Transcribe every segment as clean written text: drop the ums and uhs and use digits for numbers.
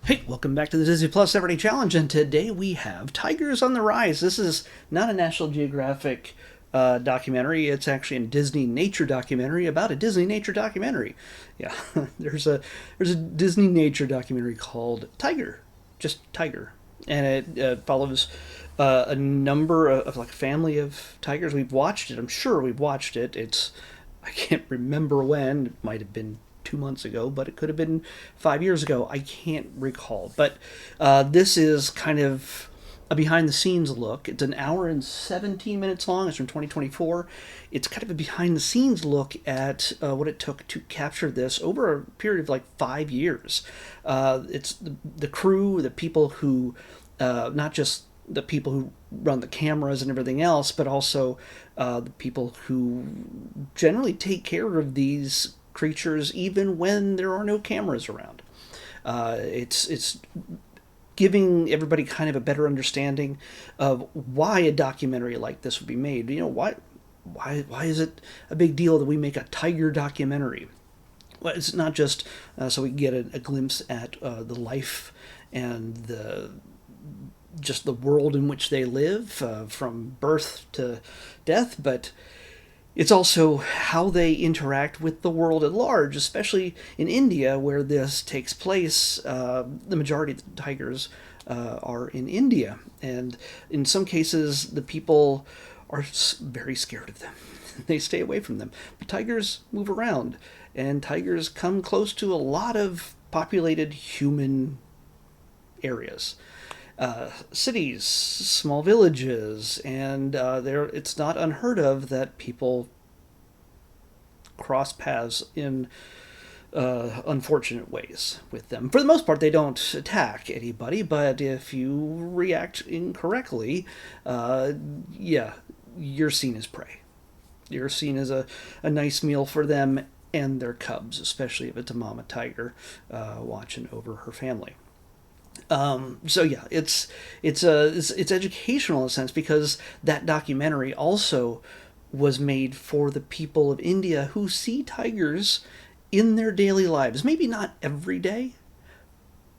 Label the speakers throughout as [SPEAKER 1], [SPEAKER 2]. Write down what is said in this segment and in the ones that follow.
[SPEAKER 1] Hey, welcome back to the Disney Plus Everyday Challenge, and today we have Tigers on the Rise. This is not a National Geographic documentary. It's actually a Disney nature documentary about a Disney nature documentary. Yeah, there's a Disney nature documentary called Tiger, just Tiger, and it follows a number of like a family of tigers. We've watched it. I'm sure we've watched it. I can't remember when. It might have been 2 months ago, but it could have been 5 years ago. I can't recall. But this is kind of a behind the scenes look. It's an hour and 17 minutes long. It's from 2024. It's kind of a behind the scenes look at what it took to capture this over a period of like 5 years. It's the crew, the people who, not just the people who run the cameras and everything else, but also the people who generally take care of these creatures even when there are no cameras around. It's giving everybody kind of a better understanding of why a documentary like this would be made. You know, why is it a big deal that we make a tiger documentary? Well, it's not just so we can get a glimpse at the life and just the world in which they live from birth to death, but it's also how they interact with the world at large, especially in India, where this takes place. The majority of the tigers are in India, and in some cases, the people are very scared of them. They stay away from them. But tigers move around, and tigers come close to a lot of populated human areas. Cities, small villages, and it's not unheard of that people cross paths in unfortunate ways with them. For the most part, they don't attack anybody, but if you react incorrectly, yeah, you're seen as prey. You're seen as a nice meal for them and their cubs, especially if it's a mama tiger watching over her family. So yeah, it's educational in a sense because that documentary also was made for the people of India who see tigers in their daily lives. Maybe not every day,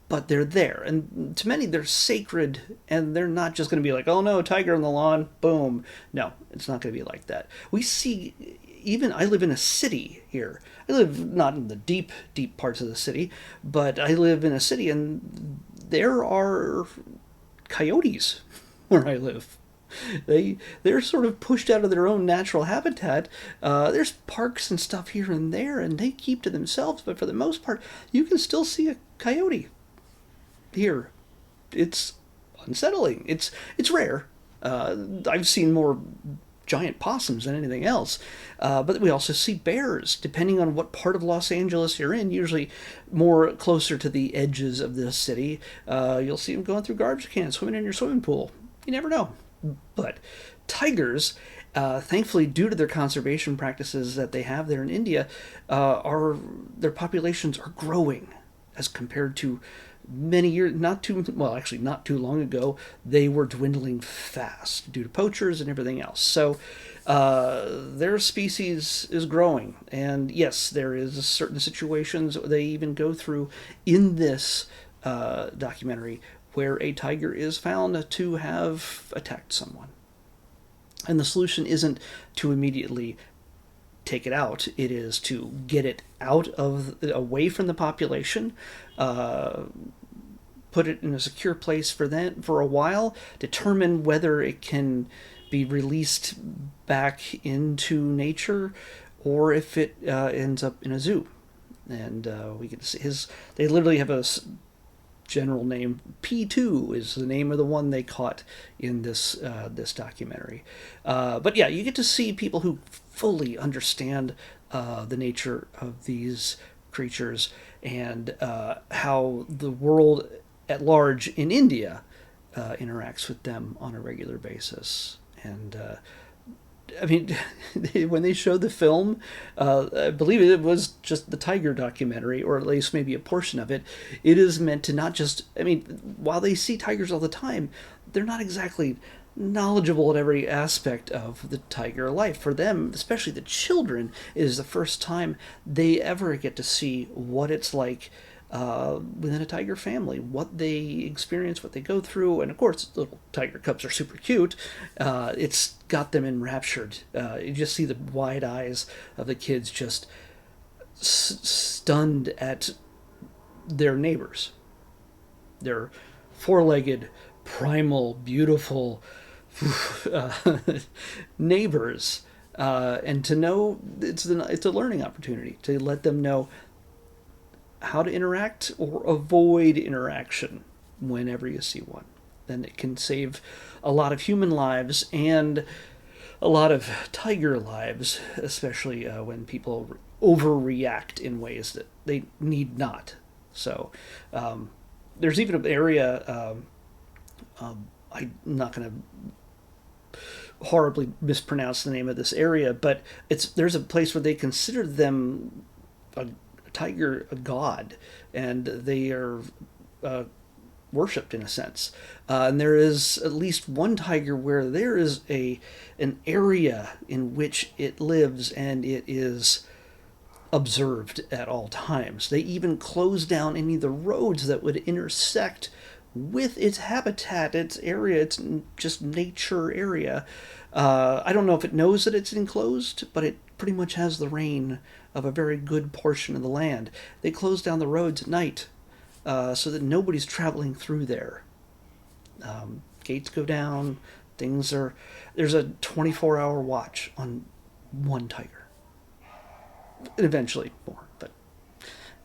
[SPEAKER 1] but they're there, and to many they're sacred, and they're not just going to be like, oh no, tiger on the lawn, boom. No, it's not going to be like that. We see. Even I live in a city here. I live not in the deep parts of the city, but I live in a city, and there are coyotes where I live. They're sort of pushed out of their own natural habitat. There's parks and stuff here and there, and they keep to themselves. But for the most part, you can still see a coyote here. It's unsettling. It's rare. I've seen more giant possums than anything else. But we also see bears, depending on what part of Los Angeles you're in, usually more closer to the edges of the city. You'll see them going through garbage cans, swimming in your swimming pool. You never know. But tigers, thankfully, due to their conservation practices that they have there in India, their populations are growing as compared to many years, not too long ago, they were dwindling fast due to poachers and everything else. So their species is growing, and yes, there is certain situations they even go through in this documentary where a tiger is found to have attacked someone, and the solution isn't to immediately take it out. It is to get it away from the population, put it in a secure place for a while, determine whether it can be released back into nature, or if it ends up in a zoo. And we get to see his. They literally have a general name. P2 is the name of the one they caught in this documentary. But yeah, you get to see people who fully understand the nature of these creatures and how the world at large in India interacts with them on a regular basis. And I mean, when they showed the film, I believe it was just the tiger documentary, or at least maybe a portion of it. It is meant to not just, I mean, while they see tigers all the time, they're not exactly knowledgeable at every aspect of the tiger life. For them, especially the children, it is the first time they ever get to see what it's like within a tiger family, what they experience, what they go through, and of course, little tiger cubs are super cute. It's got them enraptured. You just see the wide eyes of the kids, just stunned at their neighbors. Their four-legged, primal, beautiful neighbors, and to know it's a learning opportunity to let them know how to interact or avoid interaction whenever you see one. Then it can save a lot of human lives and a lot of tiger lives, especially when people overreact in ways that they need not. So there's even an area, I'm not going to horribly mispronounce the name of this area, but there's a place where they consider them a tiger a god, and they are worshipped in a sense. And there is at least one tiger where there is an area in which it lives, and it is observed at all times. They even close down any of the roads that would intersect with its habitat, its area, its just nature area. I don't know if it knows that it's enclosed, but it pretty much has the reign of a very good portion of the land. They close down the roads at night so that nobody's traveling through there. Gates go down. There's a 24-hour watch on one tiger. And eventually more, but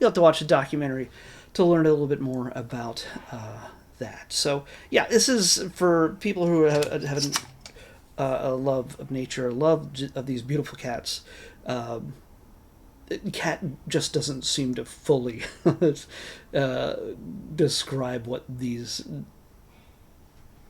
[SPEAKER 1] you'll have to watch the documentary to learn a little bit more about that. So yeah, this is for people who have a love of nature, a love of these beautiful cats. Cat just doesn't seem to fully describe what these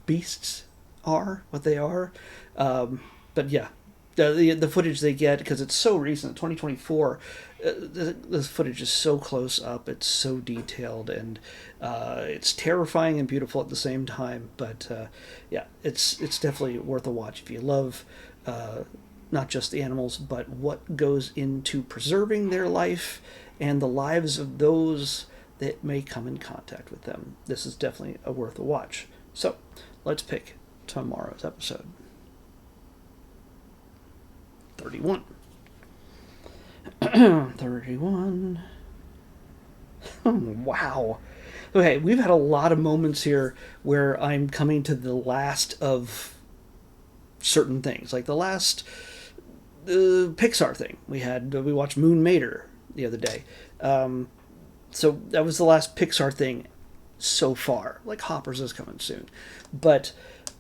[SPEAKER 1] beasts are, what they are. But yeah, the footage they get, because it's so recent, 2024, the footage is so close up, it's so detailed, and it's terrifying and beautiful at the same time. But yeah, it's definitely worth a watch if you love not just the animals, but what goes into preserving their life and the lives of those that may come in contact with them. This is definitely worth a watch. So let's pick tomorrow's episode. 31. 31. Wow. Okay, we've had a lot of moments here where I'm coming to the last of certain things. Like the last Pixar thing we watched Moon Mater the other day. So that was the last Pixar thing so far. Like Hoppers is coming soon. But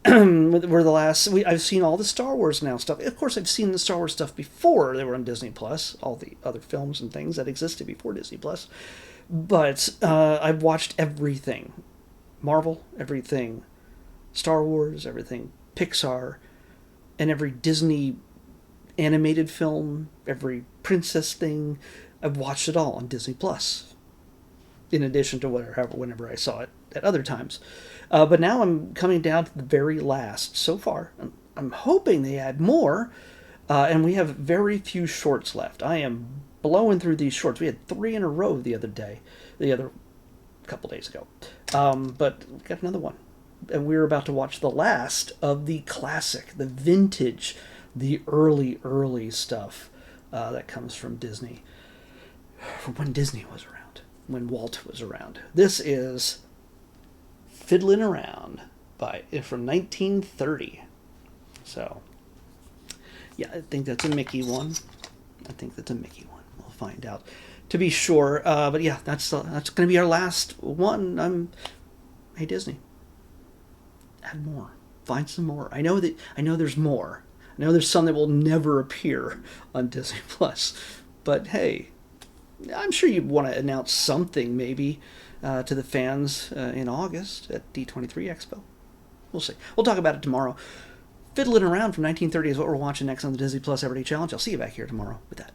[SPEAKER 1] we're the last. I've seen all the Star Wars now stuff. Of course, I've seen the Star Wars stuff before they were on Disney Plus. All the other films and things that existed before Disney Plus. But I've watched everything, Marvel, everything, Star Wars, everything, Pixar, and every Disney animated film, every princess thing. I've watched it all on Disney Plus. In addition to whenever I saw it at other times. But now I'm coming down to the very last so far. I'm hoping they add more, and we have very few shorts left. I am blowing through these shorts. We had 3 in a row the other couple days ago. But we got another one. And we're about to watch the last of the classic, the vintage, the early stuff that comes from Disney. From when Disney was around, when Walt was around. This is Fiddlin' Around from 1930. So, yeah, I think that's a Mickey one. We'll find out to be sure. But yeah, that's going to be our last one. Hey, Disney, add more. Find some more. I know there's more. I know there's some that will never appear on Disney Plus. But hey, I'm sure you'd want to announce something maybe to the fans in August at D23 Expo. We'll see. We'll talk about it tomorrow. Fiddlin' Around from 1930 is what we're watching next on the Disney Plus Everyday Challenge. I'll see you back here tomorrow with that.